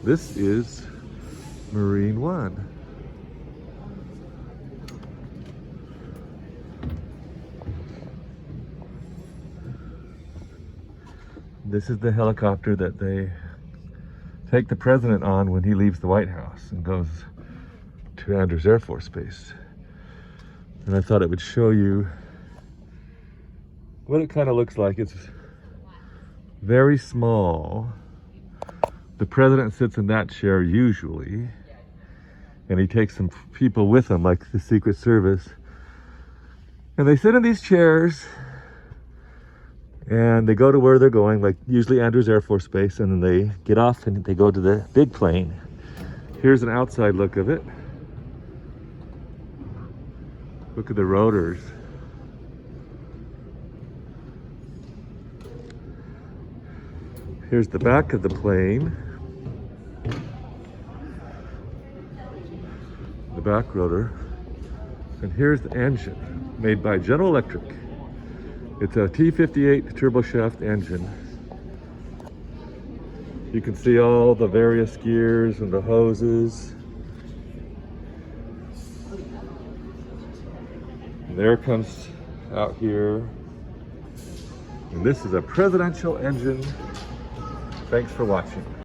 This is Marine One. This is the helicopter that they take the president on when he leaves the White House and goes to Andrews Air Force Base. And I thought it would show you what it kind of looks like. It's very small. The president sits in that chair usually, and he takes some people with him, like the Secret Service. And they sit in these chairs, and they go to where they're going, like usually Andrews Air Force Base, and then they get off and they go to the big plane. Here's an outside look of it. Look at the rotors. Here's the back of the plane. The back rotor. And here's the engine, made by General Electric. It's a T58 turboshaft engine. You can see all the various gears and the hoses. And there it comes out here. And this is a presidential engine. Thanks for watching.